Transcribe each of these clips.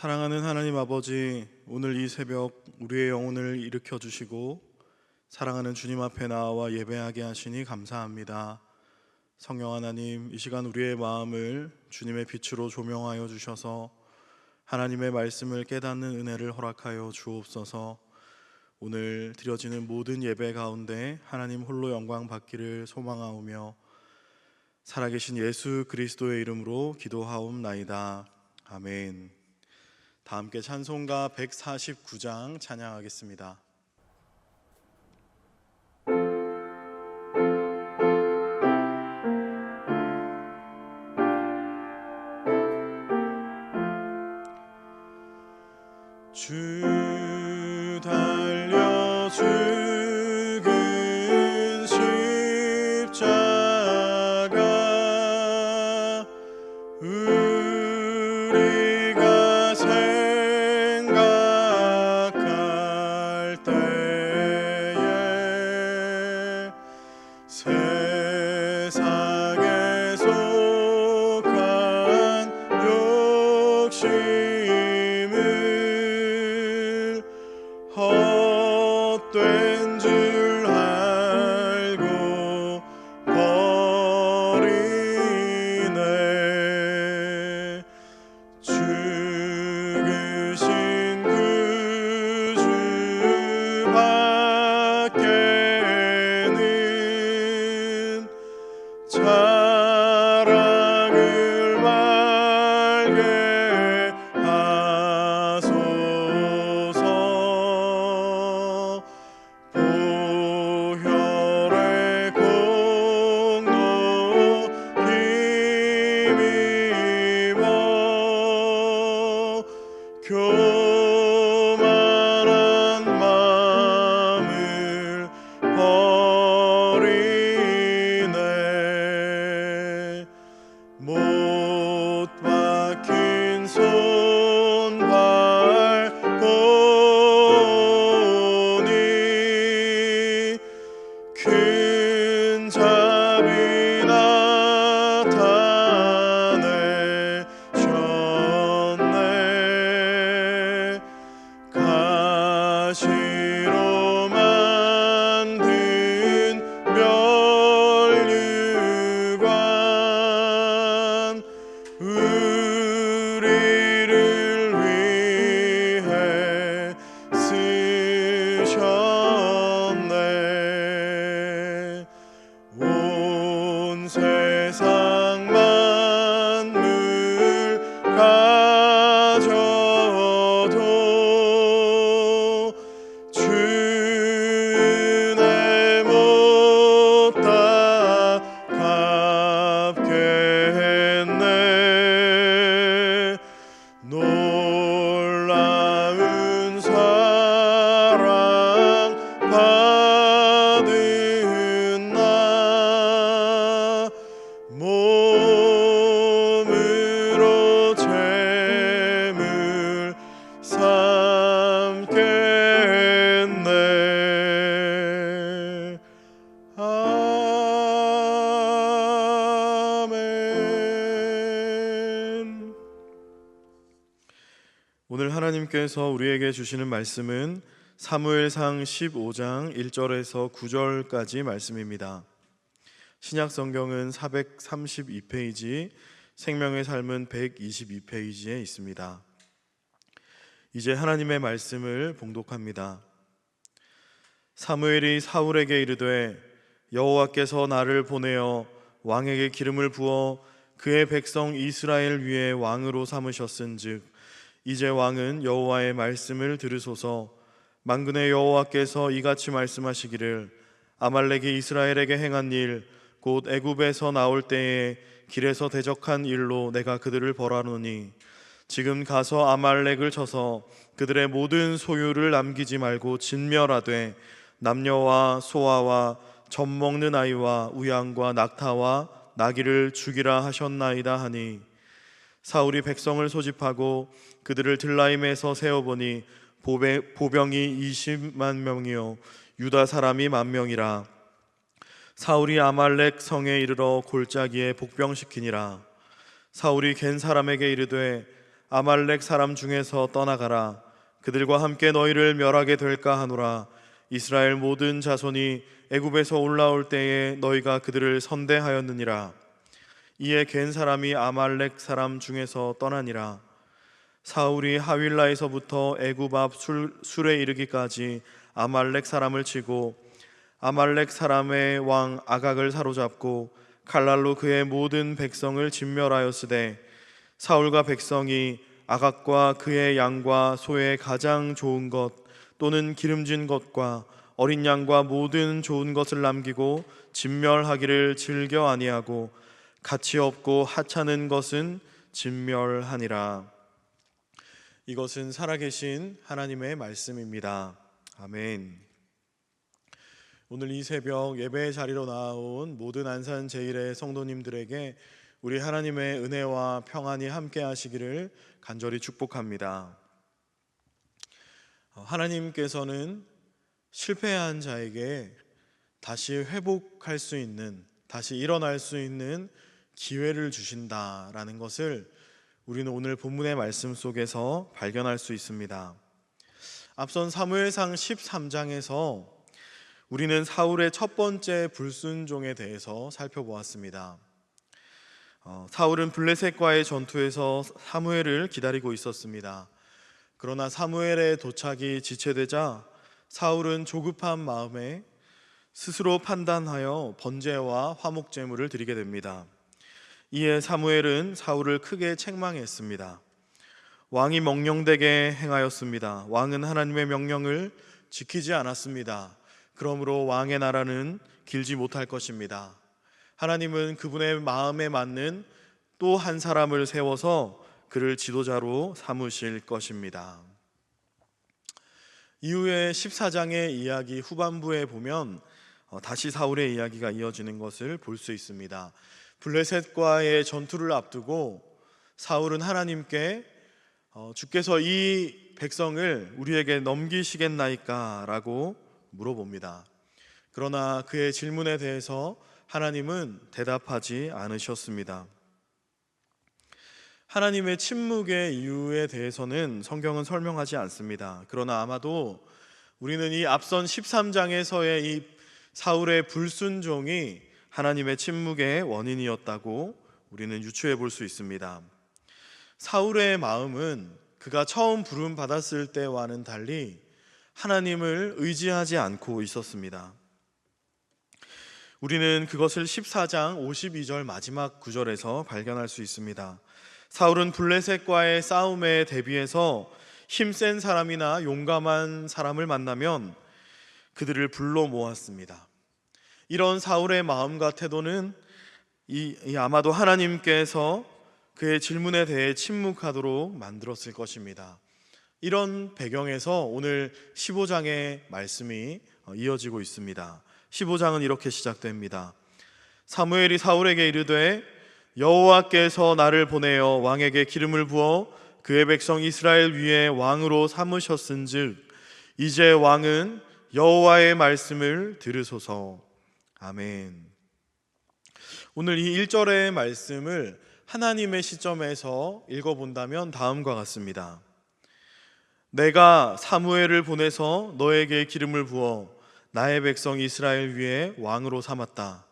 사랑하는 하나님 아버지, 오늘 이 새벽 우리의 영혼을 일으켜 주시고 사랑하는 주님 앞에 나와 예배하게 하시니 감사합니다. 성령 하나님, 이 시간 우리의 마음을 주님의 빛으로 조명하여 주셔서 하나님의 말씀을 깨닫는 은혜를 허락하여 주옵소서. 오늘 드려지는 모든 예배 가운데 하나님 홀로 영광 받기를 소망하오며 살아계신 예수 그리스도의 이름으로 기도하옵나이다. 아멘. 다 함께 찬송가 149장 찬양하겠습니다. 주 달려 죽은 십자가 우리가 생각할 때에 세상에 속한 욕심을 헛된 줄 알고 버리네. 죽으신 구주 밖에는 자랑을 말게 하소서. 보혈의 공로 힘입어 교만한 마음을 버리네. 못 박힌 손발 보니 큰 자비 나타내셨네. 가시로 만든 면류관 우리를 위해 쓰셨네. 온 세상 만물 가져도 주 은혜 못다 갚겠네. 놀라운 사랑 받은 나 몸으로 재물 삼겠네. 아멘. 오늘 하나님께서 우리에게 주시는 말씀은 사무엘상 15장 1절에서 9절까지 말씀입니다. 신약 성경은 432페이지, 생명의 삶은 122페이지에 있습니다. 이제 하나님의 말씀을 봉독합니다. 사무엘이 사울에게 이르되 여호와께서 나를 보내어 왕에게 기름을 부어 그의 백성 이스라엘 위에 왕으로 삼으셨은즉 이제 왕은 여호와의 말씀을 들으소서. 만군의 여호와께서 이같이 말씀하시기를 아말렉이 이스라엘에게 행한 일 곧 애굽에서 나올 때에 길에서 대적한 일로 내가 그들을 벌하노니 지금 가서 아말렉을 쳐서 그들의 모든 소유를 남기지 말고 진멸하되 남녀와 소아와 젖 먹는 아이와 우양과 낙타와 나귀를 죽이라 하셨나이다 하니 사울이 백성을 소집하고 그들을 들라임에서 세어보니 보병이 20만 명이요 유다 사람이 10,000명이라. 사울이 아말렉 성에 이르러 골짜기에 복병시키니라. 사울이 겐 사람에게 이르되 아말렉 사람 중에서 떠나가라. 그들과 함께 너희를 멸하게 될까 하노라. 이스라엘 모든 자손이 애굽에서 올라올 때에 너희가 그들을 선대하였느니라. 이에 겐 사람이 아말렉 사람 중에서 떠나니라. 사울이 하윌라에서부터 애굽 앞 술에 이르기까지 아말렉 사람을 치고 아말렉 사람의 왕 아각을 사로잡고 칼날로 그의 모든 백성을 진멸하였으되 사울과 백성이 아각과 그의 양과 소의 가장 좋은 것 또는 기름진 것과 어린 양과 모든 좋은 것을 남기고 진멸하기를 즐겨 아니하고 가치 없고 하찮은 것은 진멸하니라. 이것은 살아계신 하나님의 말씀입니다. 아멘. 오늘 이 새벽 예배의 자리로 나온 모든 안산 제일의 성도님들에게 우리 하나님의 은혜와 평안이 함께 하시기를 간절히 축복합니다. 하나님께서는 실패한 자에게 다시 회복할 수 있는, 다시 일어날 수 있는 기회를 주신다라는 것을 우리는 오늘 본문의 말씀 속에서 발견할 수 있습니다. 앞선 사무엘상 13장에서 우리는 사울의 첫 번째 불순종에 대해서 살펴보았습니다. 사울은 블레셋과의 전투에서 사무엘을 기다리고 있었습니다. 그러나 사무엘의 도착이 지체되자 사울은 조급한 마음에 스스로 판단하여 번제와 화목제물을 드리게 됩니다. 이에 사무엘은 사울을 크게 책망했습니다. 왕이 명령되게 행하였습니다. 왕은 하나님의 명령을 지키지 않았습니다. 그러므로 왕의 나라는 길지 못할 것입니다. 하나님은 그분의 마음에 맞는 또 한 사람을 세워서 그를 지도자로 삼으실 것입니다. 이후에 14장의 이야기 후반부에 보면 다시 사울의 이야기가 이어지는 것을 볼 수 있습니다. 블레셋과의 전투를 앞두고 사울은 하나님께 주께서 이 백성을 우리에게 넘기시겠나이까? 라고 물어봅니다. 그러나 그의 질문에 대해서 하나님은 대답하지 않으셨습니다. 하나님의 침묵의 이유에 대해서는 성경은 설명하지 않습니다. 그러나 아마도 우리는 이 앞선 13장에서의 이 사울의 불순종이 하나님의 침묵의 원인이었다고 우리는 유추해 볼 수 있습니다. 사울의 마음은 그가 처음 부름 받았을 때와는 달리 하나님을 의지하지 않고 있었습니다. 우리는 그것을 14장 52절 마지막 구절에서 발견할 수 있습니다. 사울은 블레셋과의 싸움에 대비해서 힘센 사람이나 용감한 사람을 만나면 그들을 불러 모았습니다. 이런 사울의 마음과 태도는 아마도 하나님께서 그의 질문에 대해 침묵하도록 만들었을 것입니다. 이런 배경에서 오늘 15장의 말씀이 이어지고 있습니다. 15장은 이렇게 시작됩니다. 사무엘이 사울에게 이르되 여호와께서 나를 보내어 왕에게 기름을 부어 그의 백성 이스라엘 위에 왕으로 삼으셨은즉 이제 왕은 여호와의 말씀을 들으소서. 아멘. 오늘 이 1절의 말씀을 하나님의 시점에서 읽어본다면 다음과 같습니다. 내가 사무엘을 보내서 너에게 기름을 부어 나의 백성 이스라엘 위에 왕으로 삼았다.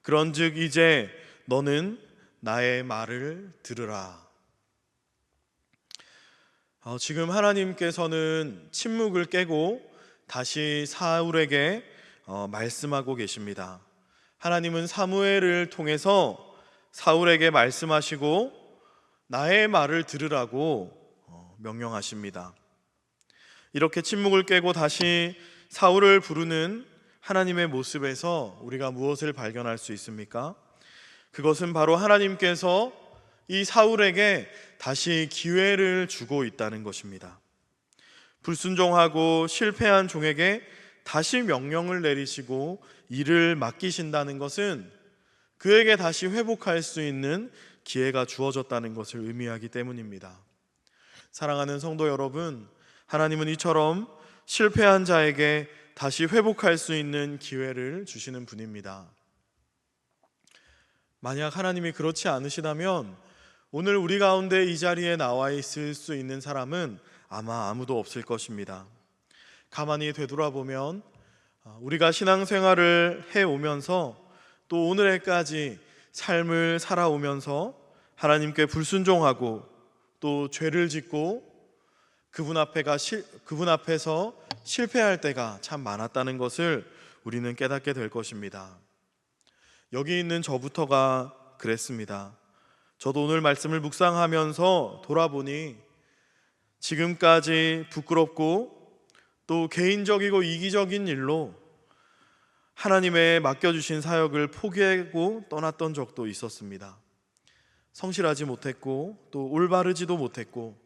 그런즉 이제 너는 나의 말을 들으라. 지금 하나님께서는 침묵을 깨고 다시 사울에게 말씀하고 계십니다. 하나님은 사무엘을 통해서 사울에게 말씀하시고 나의 말을 들으라고 명령하십니다. 이렇게 침묵을 깨고 다시 사울을 부르는 하나님의 모습에서 우리가 무엇을 발견할 수 있습니까? 그것은 바로 하나님께서 이 사울에게 다시 기회를 주고 있다는 것입니다. 불순종하고 실패한 종에게 다시 명령을 내리시고 일을 맡기신다는 것은 그에게 다시 회복할 수 있는 기회가 주어졌다는 것을 의미하기 때문입니다. 사랑하는 성도 여러분, 하나님은 이처럼 실패한 자에게 다시 회복할 수 있는 기회를 주시는 분입니다. 만약 하나님이 그렇지 않으시다면 오늘 우리 가운데 이 자리에 나와 있을 수 있는 사람은 아마 아무도 없을 것입니다. 가만히 되돌아보면 우리가 신앙생활을 해오면서 또 오늘까지 삶을 살아오면서 하나님께 불순종하고 또 죄를 짓고 그분 앞에서 실패할 때가 참 많았다는 것을 우리는 깨닫게 될 것입니다. 여기 있는 저부터가 그랬습니다. 저도 오늘 말씀을 묵상하면서 돌아보니 지금까지 부끄럽고 또 개인적이고 이기적인 일로 하나님의 맡겨주신 사역을 포기하고 떠났던 적도 있었습니다. 성실하지 못했고 또 올바르지도 못했고,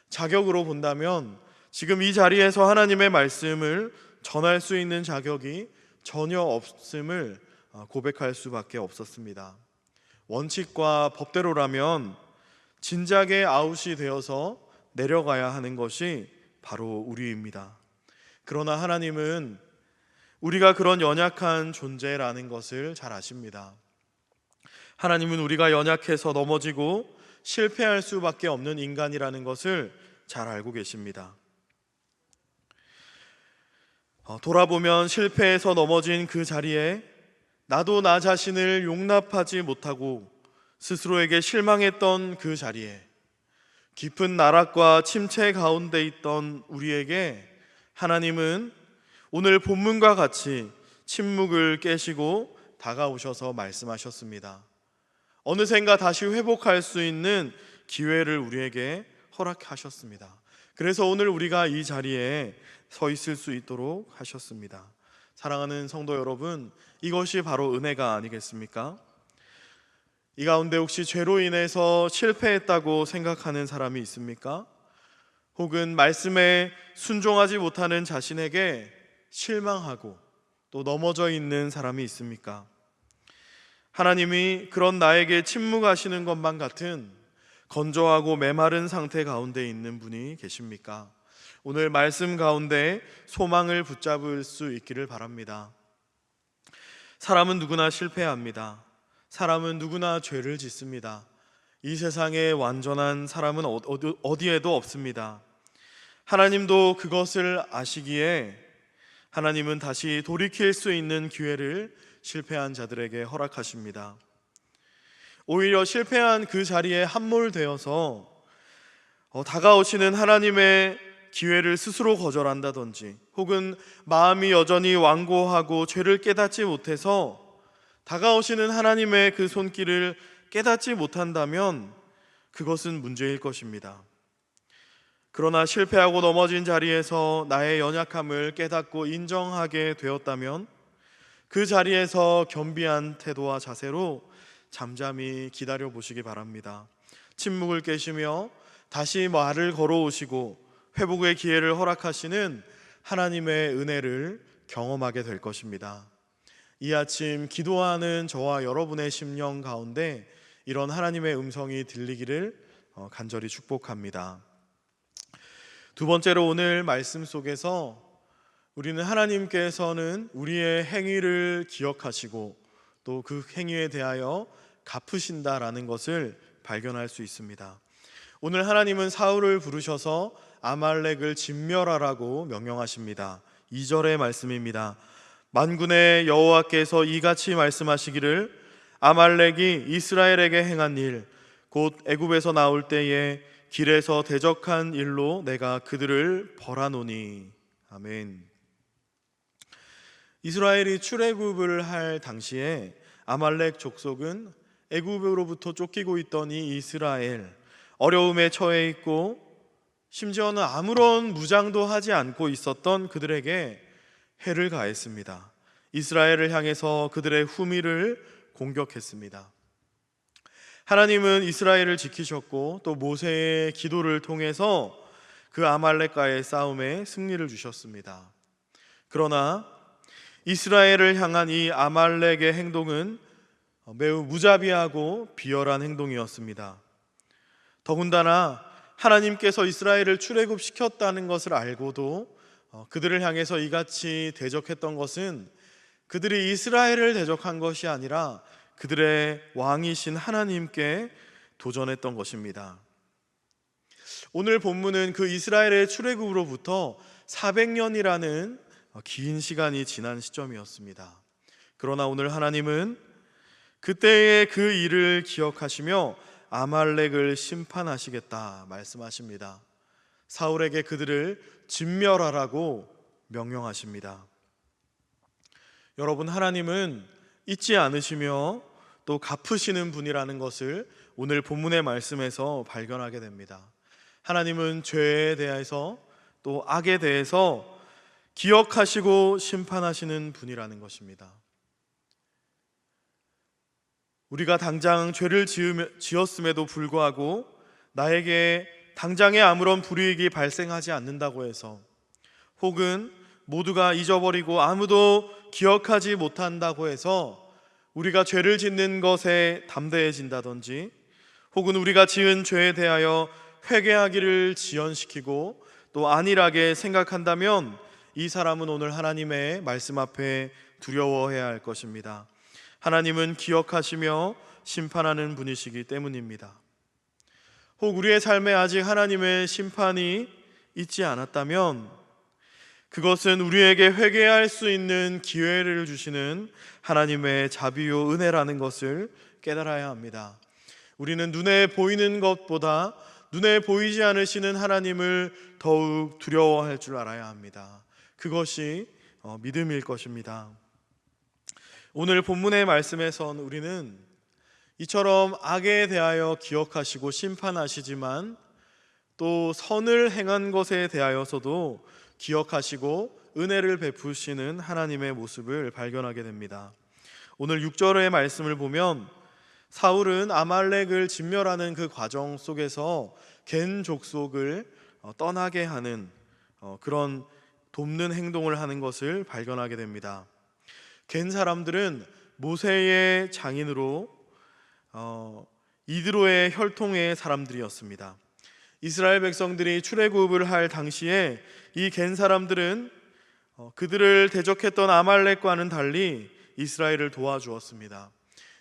자격으로 본다면 지금 이 자리에서 하나님의 말씀을 전할 수 있는 자격이 전혀 없음을 고백할 수밖에 없었습니다. 원칙과 법대로라면 진작에 아웃이 되어서 내려가야 하는 것이 바로 우리입니다. 그러나 하나님은 우리가 그런 연약한 존재라는 것을 잘 아십니다. 하나님은 우리가 연약해서 넘어지고 실패할 수밖에 없는 인간이라는 것을 잘 알고 계십니다. 돌아보면 실패해서 넘어진 그 자리에 나도 나 자신을 용납하지 못하고 스스로에게 실망했던 그 자리에 깊은 나락과 침체 가운데 있던 우리에게 하나님은 오늘 본문과 같이 침묵을 깨시고 다가오셔서 말씀하셨습니다. 어느샌가 다시 회복할 수 있는 기회를 우리에게 허락하셨습니다. 그래서 오늘 우리가 이 자리에 서 있을 수 있도록 하셨습니다. 사랑하는 성도 여러분, 이것이 바로 은혜가 아니겠습니까? 이 가운데 혹시 죄로 인해서 실패했다고 생각하는 사람이 있습니까? 혹은 말씀에 순종하지 못하는 자신에게 실망하고 또 넘어져 있는 사람이 있습니까? 하나님이 그런 나에게 침묵하시는 것만 같은 건조하고 메마른 상태 가운데 있는 분이 계십니까? 오늘 말씀 가운데 소망을 붙잡을 수 있기를 바랍니다. 사람은 누구나 실패합니다. 사람은 누구나 죄를 짓습니다. 이 세상에 완전한 사람은 어디에도 없습니다. 하나님도 그것을 아시기에 하나님은 다시 돌이킬 수 있는 기회를 실패한 자들에게 허락하십니다. 오히려 실패한 그 자리에 함몰되어서 다가오시는 하나님의 기회를 스스로 거절한다든지, 혹은 마음이 여전히 완고하고 죄를 깨닫지 못해서 다가오시는 하나님의 그 손길을 깨닫지 못한다면 그것은 문제일 것입니다. 그러나 실패하고 넘어진 자리에서 나의 연약함을 깨닫고 인정하게 되었다면 그 자리에서 겸비한 태도와 자세로 잠잠히 기다려 보시기 바랍니다. 침묵을 깨시며 다시 말을 걸어오시고 회복의 기회를 허락하시는 하나님의 은혜를 경험하게 될 것입니다. 이 아침 기도하는 저와 여러분의 심령 가운데 이런 하나님의 음성이 들리기를 간절히 축복합니다. 두 번째로, 오늘 말씀 속에서 우리는 하나님께서는 우리의 행위를 기억하시고 또 그 행위에 대하여 갚으신다라는 것을 발견할 수 있습니다. 오늘 하나님은 사울을 부르셔서 아말렉을 진멸하라고 명령하십니다. 2절의 말씀입니다. 만군의 여호와께서 이같이 말씀하시기를 아말렉이 이스라엘에게 행한 일, 곧 애굽에서 나올 때에 길에서 대적한 일로 내가 그들을 벌하노니. 아멘. 이스라엘이 출애굽을 할 당시에 아말렉 족속은 애굽으로부터 쫓기고 있던 이 이스라엘, 어려움에 처해 있고 심지어는 아무런 무장도 하지 않고 있었던 그들에게 해를 가했습니다. 이스라엘을 향해서 그들의 후미를 공격했습니다. 하나님은 이스라엘을 지키셨고 또 모세의 기도를 통해서 그 아말렉과의 싸움에 승리를 주셨습니다. 그러나 이스라엘을 향한 이 아말렉의 행동은 매우 무자비하고 비열한 행동이었습니다. 더군다나 하나님께서 이스라엘을 출애굽시켰다는 것을 알고도 그들을 향해서 이같이 대적했던 것은 그들이 이스라엘을 대적한 것이 아니라 그들의 왕이신 하나님께 도전했던 것입니다. 오늘 본문은 그 이스라엘의 출애굽으로부터 400년이라는 긴 시간이 지난 시점이었습니다. 그러나 오늘 하나님은 그때의 그 일을 기억하시며 아말렉을 심판하시겠다 말씀하십니다. 사울에게 그들을 진멸하라고 명령하십니다. 여러분, 하나님은 잊지 않으시며 또 갚으시는 분이라는 것을 오늘 본문의 말씀에서 발견하게 됩니다. 하나님은 죄에 대해서 또 악에 대해서 기억하시고 심판하시는 분이라는 것입니다. 우리가 당장 죄를 지었음에도 불구하고 나에게 당장에 아무런 불이익이 발생하지 않는다고 해서, 혹은 모두가 잊어버리고 아무도 기억하지 못한다고 해서 우리가 죄를 짓는 것에 담대해진다든지, 혹은 우리가 지은 죄에 대하여 회개하기를 지연시키고 또 안일하게 생각한다면 이 사람은 오늘 하나님의 말씀 앞에 두려워해야 할 것입니다. 하나님은 기억하시며 심판하는 분이시기 때문입니다. 혹 우리의 삶에 아직 하나님의 심판이 있지 않았다면 그것은 우리에게 회개할 수 있는 기회를 주시는 하나님의 자비요 은혜라는 것을 깨달아야 합니다. 우리는 눈에 보이는 것보다 눈에 보이지 않으시는 하나님을 더욱 두려워할 줄 알아야 합니다. 그것이 믿음일 것입니다. 오늘 본문의 말씀에선 우리는 이처럼 악에 대하여 기억하시고 심판하시지만 또 선을 행한 것에 대하여서도 기억하시고 은혜를 베푸시는 하나님의 모습을 발견하게 됩니다. 오늘 6절의 말씀을 보면 사울은 아말렉을 진멸하는 그 과정 속에서 겐 족속을 떠나게 하는 그런 돕는 행동을 하는 것을 발견하게 됩니다. 겐 사람들은 모세의 장인으로 이드로의 혈통의 사람들이었습니다. 이스라엘 백성들이 출애굽을 할 당시에 이 겐 사람들은 그들을 대적했던 아말렉과는 달리 이스라엘을 도와주었습니다.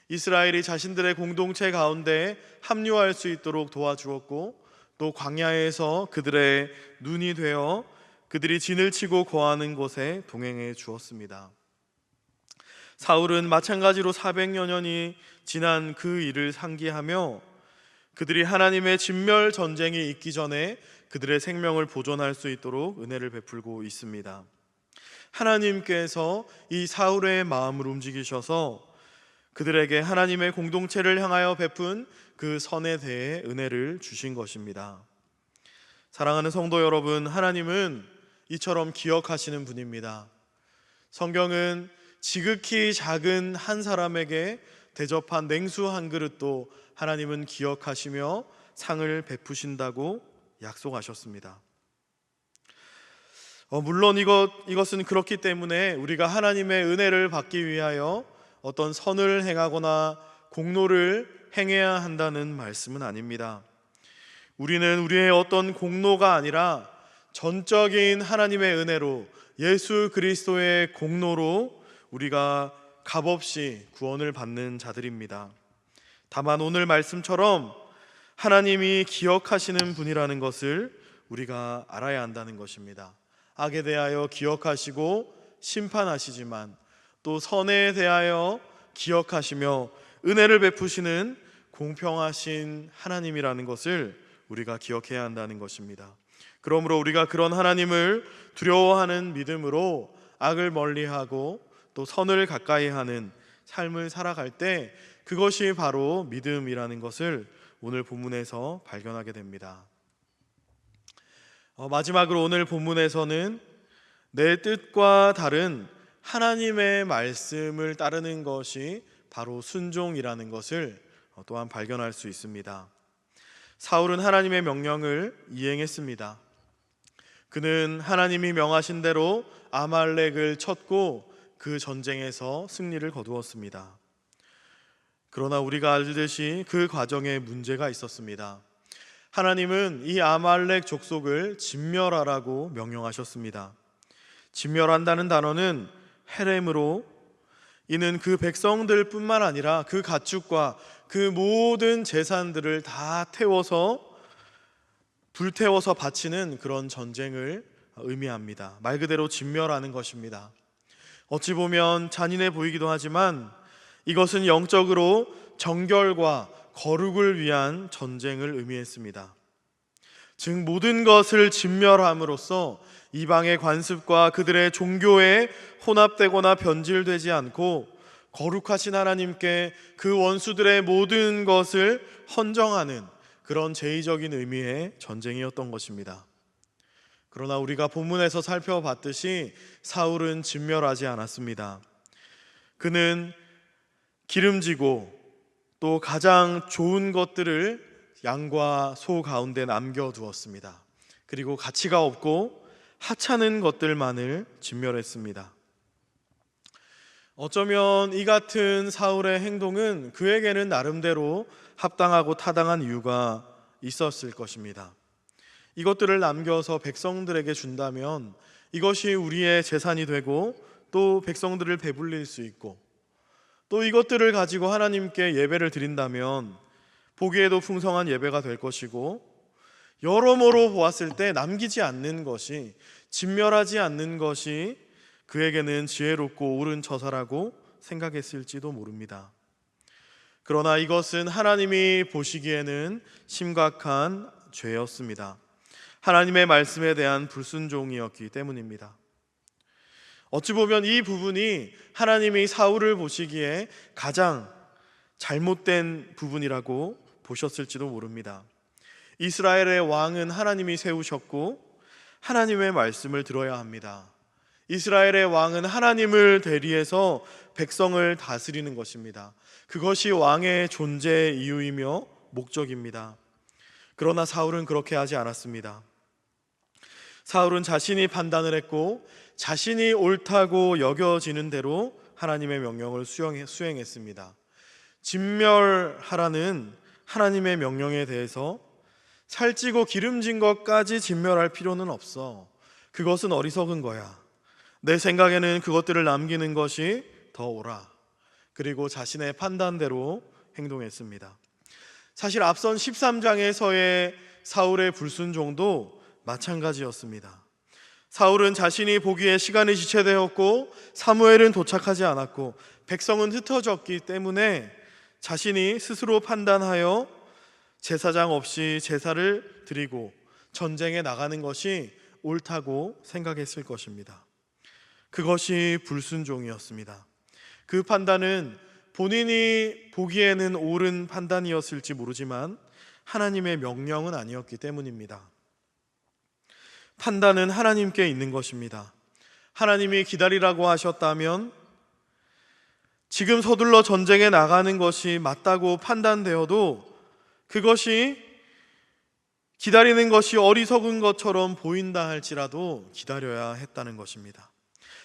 이스라엘이 자신들의 공동체 가운데 합류할 수 있도록 도와주었고 또 광야에서 그들의 눈이 되어 그들이 진을 치고 거하는 곳에 동행해 주었습니다. 사울은 마찬가지로 400여 년이 지난 그 일을 상기하며 그들이 하나님의 진멸 전쟁이 있기 전에 그들의 생명을 보존할 수 있도록 은혜를 베풀고 있습니다. 하나님께서 이 사울의 마음을 움직이셔서 그들에게 하나님의 공동체를 향하여 베푼 그 선에 대해 은혜를 주신 것입니다. 사랑하는 성도 여러분, 하나님은 이처럼 기억하시는 분입니다. 성경은 지극히 작은 한 사람에게 대접한 냉수 한 그릇도 하나님은 기억하시며 상을 베푸신다고 약속하셨습니다. 물론 이것은 그렇기 때문에 우리가 하나님의 은혜를 받기 위하여 어떤 선을 행하거나 공로를 행해야 한다는 말씀은 아닙니다. 우리는 우리의 어떤 공로가 아니라 전적인 하나님의 은혜로 예수 그리스도의 공로로 우리가 값없이 구원을 받는 자들입니다. 다만 오늘 말씀처럼 하나님이 기억하시는 분이라는 것을 우리가 알아야 한다는 것입니다. 악에 대하여 기억하시고 심판하시지만 또 선에 대하여 기억하시며 은혜를 베푸시는 공평하신 하나님이라는 것을 우리가 기억해야 한다는 것입니다. 그러므로 우리가 그런 하나님을 두려워하는 믿음으로 악을 멀리하고 또 선을 가까이 하는 삶을 살아갈 때 그것이 바로 믿음이라는 것을 오늘 본문에서 발견하게 됩니다. 마지막으로 오늘 본문에서는 내 뜻과 다른 하나님의 말씀을 따르는 것이 바로 순종이라는 것을 또한 발견할 수 있습니다. 사울은 하나님의 명령을 이행했습니다. 그는 하나님이 명하신 대로 아말렉을 쳤고 그 전쟁에서 승리를 거두었습니다. 그러나 우리가 알듯이 그 과정에 문제가 있었습니다. 하나님은 이 아말렉 족속을 진멸하라고 명령하셨습니다. 진멸한다는 단어는 헤렘으로 이는 그 백성들뿐만 아니라 그 가축과 그 모든 재산들을 다 불태워서 바치는 그런 전쟁을 의미합니다. 말 그대로 진멸하는 것입니다. 어찌 보면 잔인해 보이기도 하지만 이것은 영적으로 정결과 거룩을 위한 전쟁을 의미했습니다. 즉 모든 것을 진멸함으로써 이방의 관습과 그들의 종교에 혼합되거나 변질되지 않고 거룩하신 하나님께 그 원수들의 모든 것을 헌정하는 그런 제의적인 의미의 전쟁이었던 것입니다. 그러나 우리가 본문에서 살펴봤듯이 사울은 진멸하지 않았습니다. 그는 기름지고 또 가장 좋은 것들을 양과 소 가운데 남겨두었습니다. 그리고 가치가 없고 하찮은 것들만을 진멸했습니다. 어쩌면 이 같은 사울의 행동은 그에게는 나름대로 합당하고 타당한 이유가 있었을 것입니다. 이것들을 남겨서 백성들에게 준다면 이것이 우리의 재산이 되고 또 백성들을 배불릴 수 있고, 또 이것들을 가지고 하나님께 예배를 드린다면 보기에도 풍성한 예배가 될 것이고, 여러모로 보았을 때 남기지 않는 것이, 진멸하지 않는 것이 그에게는 지혜롭고 옳은 처사라고 생각했을지도 모릅니다. 그러나 이것은 하나님이 보시기에는 심각한 죄였습니다. 하나님의 말씀에 대한 불순종이었기 때문입니다. 어찌 보면 이 부분이 하나님이 사울을 보시기에 가장 잘못된 부분이라고 보셨을지도 모릅니다. 이스라엘의 왕은 하나님이 세우셨고 하나님의 말씀을 들어야 합니다. 이스라엘의 왕은 하나님을 대리해서 백성을 다스리는 것입니다. 그것이 왕의 존재의 이유이며 목적입니다. 그러나 사울은 그렇게 하지 않았습니다. 사울은 자신이 판단을 했고 자신이 옳다고 여겨지는 대로 하나님의 명령을 수행했습니다. 진멸하라는 하나님의 명령에 대해서 살찌고 기름진 것까지 진멸할 필요는 없어. 그것은 어리석은 거야. 내 생각에는 그것들을 남기는 것이 더 옳아. 그리고 자신의 판단대로 행동했습니다. 사실 앞선 13장에서의 사울의 불순종도 마찬가지였습니다. 사울은 자신이 보기에 시간이 지체되었고 사무엘은 도착하지 않았고 백성은 흩어졌기 때문에 자신이 스스로 판단하여 제사장 없이 제사를 드리고 전쟁에 나가는 것이 옳다고 생각했을 것입니다. 그것이 불순종이었습니다. 그 판단은 본인이 보기에는 옳은 판단이었을지 모르지만 하나님의 명령은 아니었기 때문입니다. 판단은 하나님께 있는 것입니다. 하나님이 기다리라고 하셨다면 지금 서둘러 전쟁에 나가는 것이 맞다고 판단되어도 그것이 기다리는 것이 어리석은 것처럼 보인다 할지라도 기다려야 했다는 것입니다.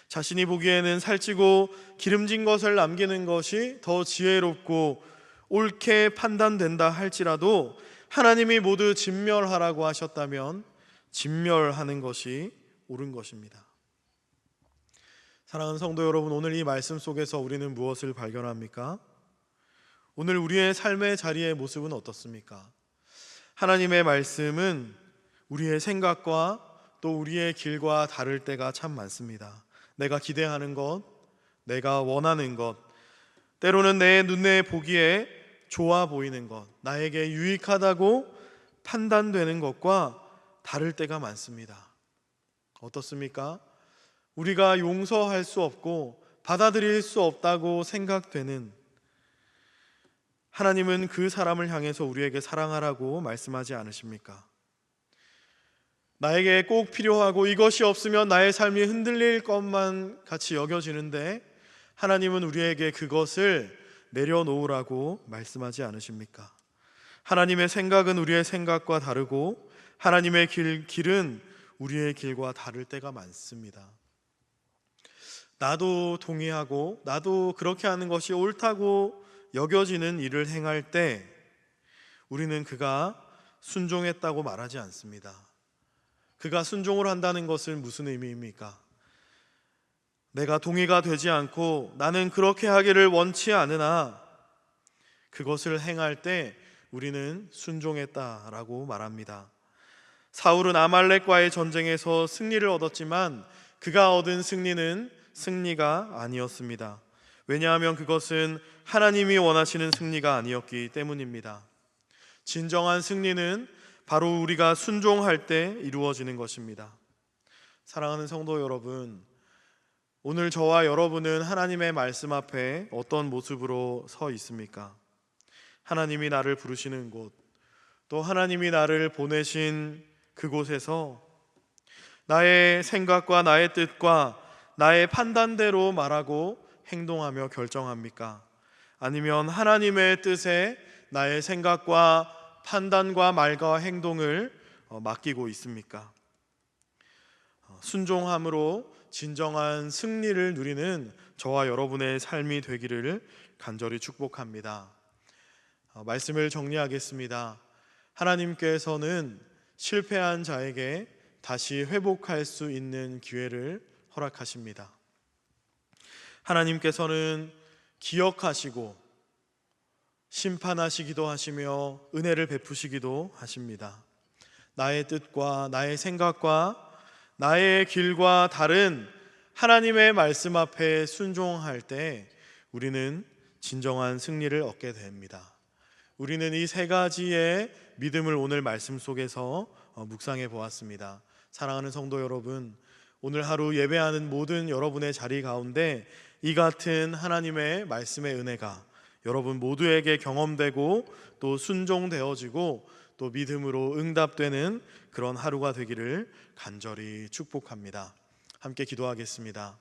자신이 보기에는 살찌고 기름진 것을 남기는 것이 더 지혜롭고 옳게 판단된다 할지라도 하나님이 모두 진멸하라고 하셨다면 진멸하는 것이 옳은 것입니다. 사랑하는 성도 여러분, 오늘 이 말씀 속에서 우리는 무엇을 발견합니까? 오늘 우리의 삶의 자리의 모습은 어떻습니까? 하나님의 말씀은 우리의 생각과 또 우리의 길과 다를 때가 참 많습니다. 내가 기대하는 것, 내가 원하는 것, 때로는 내 눈에 보기에 좋아 보이는 것, 나에게 유익하다고 판단되는 것과 다를 때가 많습니다. 어떻습니까? 우리가 용서할 수 없고 받아들일 수 없다고 생각되는, 하나님은 그 사람을 향해서 우리에게 사랑하라고 말씀하지 않으십니까? 나에게 꼭 필요하고 이것이 없으면 나의 삶이 흔들릴 것만 같이 여겨지는데 하나님은 우리에게 그것을 내려놓으라고 말씀하지 않으십니까? 하나님의 생각은 우리의 생각과 다르고 하나님의 길은 우리의 길과 다를 때가 많습니다. 나도 동의하고 나도 그렇게 하는 것이 옳다고 여겨지는 일을 행할 때 우리는 그가 순종했다고 말하지 않습니다. 그가 순종을 한다는 것은 무슨 의미입니까? 내가 동의가 되지 않고 나는 그렇게 하기를 원치 않으나 그것을 행할 때 우리는 순종했다라고 말합니다. 사울은 아말렉과의 전쟁에서 승리를 얻었지만 그가 얻은 승리는 승리가 아니었습니다. 왜냐하면 그것은 하나님이 원하시는 승리가 아니었기 때문입니다. 진정한 승리는 바로 우리가 순종할 때 이루어지는 것입니다. 사랑하는 성도 여러분, 오늘 저와 여러분은 하나님의 말씀 앞에 어떤 모습으로 서 있습니까? 하나님이 나를 부르시는 곳, 또 하나님이 나를 보내신 그곳에서 나의 생각과 나의 뜻과 나의 판단대로 말하고 행동하며 결정합니까? 아니면 하나님의 뜻에 나의 생각과 판단과 말과 행동을 맡기고 있습니까? 순종함으로 진정한 승리를 누리는 저와 여러분의 삶이 되기를 간절히 축복합니다. 말씀을 정리하겠습니다. 하나님께서는 실패한 자에게 다시 회복할 수 있는 기회를 허락하십니다. 하나님께서는 기억하시고 심판하시기도 하시며 은혜를 베푸시기도 하십니다. 나의 뜻과 나의 생각과 나의 길과 다른 하나님의 말씀 앞에 순종할 때 우리는 진정한 승리를 얻게 됩니다. 우리는 이 세 가지의 믿음을 오늘 말씀 속에서 묵상해 보았습니다. 사랑하는 성도 여러분, 오늘 하루 예배하는 모든 여러분의 자리 가운데 이 같은 하나님의 말씀의 은혜가 여러분 모두에게 경험되고 또 순종되어지고 또 믿음으로 응답되는 그런 하루가 되기를 간절히 축복합니다. 함께 기도하겠습니다.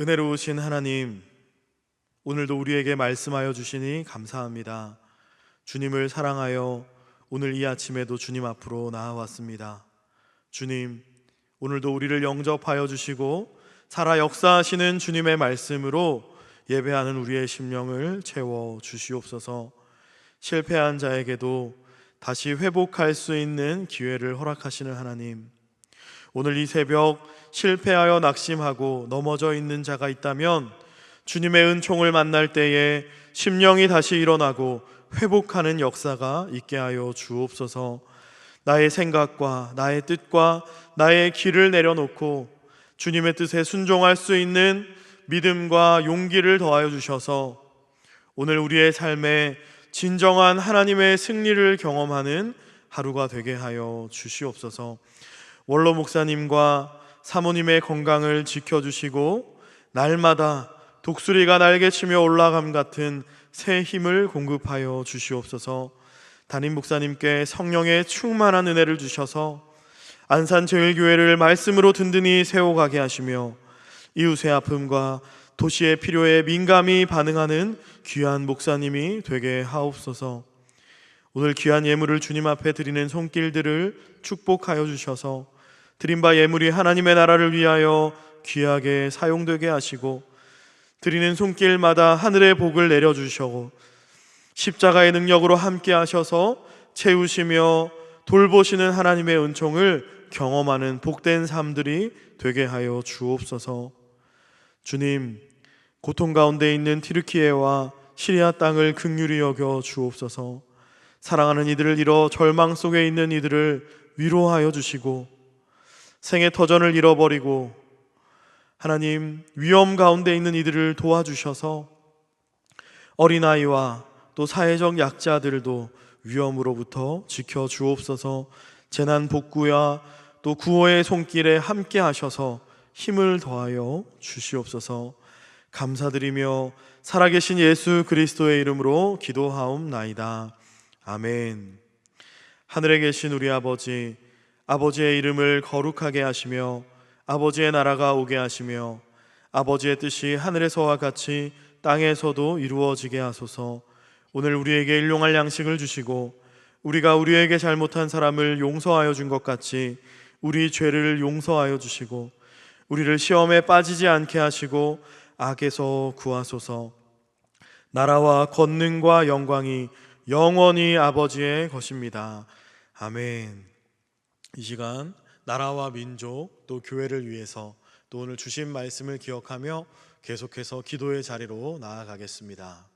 은혜로우신 하나님, 오늘도 우리에게 말씀하여 주시니 감사합니다. 주님을 사랑하여 오늘 이 아침에도 주님 앞으로 나아왔습니다. 주님, 오늘도 우리를 영접하여 주시고 살아 역사하시는 주님의 말씀으로 예배하는 우리의 심령을 채워 주시옵소서. 실패한 자에게도 다시 회복할 수 있는 기회를 허락하시는 하나님, 오늘 이 새벽 실패하여 낙심하고 넘어져 있는 자가 있다면 주님의 은총을 만날 때에 심령이 다시 일어나고 회복하는 역사가 있게 하여 주옵소서. 나의 생각과 나의 뜻과 나의 길을 내려놓고 주님의 뜻에 순종할 수 있는 믿음과 용기를 더하여 주셔서 오늘 우리의 삶에 진정한 하나님의 승리를 경험하는 하루가 되게 하여 주시옵소서. 원로 목사님과 사모님의 건강을 지켜주시고 날마다 독수리가 날개치며 올라감 같은 새 힘을 공급하여 주시옵소서. 담임 목사님께 성령의 충만한 은혜를 주셔서 안산제일교회를 말씀으로 든든히 세워가게 하시며 이웃의 아픔과 도시의 필요에 민감히 반응하는 귀한 목사님이 되게 하옵소서. 오늘 귀한 예물을 주님 앞에 드리는 손길들을 축복하여 주셔서 드린 바 예물이 하나님의 나라를 위하여 귀하게 사용되게 하시고 드리는 손길마다 하늘의 복을 내려주시고 십자가의 능력으로 함께 하셔서 채우시며 돌보시는 하나님의 은총을 경험하는 복된 삶들이 되게 하여 주옵소서. 주님, 고통 가운데 있는 튀르키예와 시리아 땅을 긍휼히 여겨 주옵소서. 사랑하는 이들을 잃어 절망 속에 있는 이들을 위로하여 주시고 생의 터전을 잃어버리고 하나님 위험 가운데 있는 이들을 도와주셔서 어린아이와 또 사회적 약자들도 위험으로부터 지켜 주옵소서. 재난 복구와 또 구호의 손길에 함께 하셔서 힘을 더하여 주시옵소서. 감사드리며 살아계신 예수 그리스도의 이름으로 기도하옵나이다. 아멘. 하늘에 계신 우리 아버지, 아버지의 이름을 거룩하게 하시며 아버지의 나라가 오게 하시며 아버지의 뜻이 하늘에서와 같이 땅에서도 이루어지게 하소서. 오늘 우리에게 일용할 양식을 주시고 우리가 우리에게 잘못한 사람을 용서하여 준 것 같이 우리 죄를 용서하여 주시고 우리를 시험에 빠지지 않게 하시고 악에서 구하소서. 나라와 권능과 영광이 영원히 아버지의 것입니다. 아멘. 이 시간 나라와 민족 또 교회를 위해서 또 오늘 주신 말씀을 기억하며 계속해서 기도의 자리로 나아가겠습니다.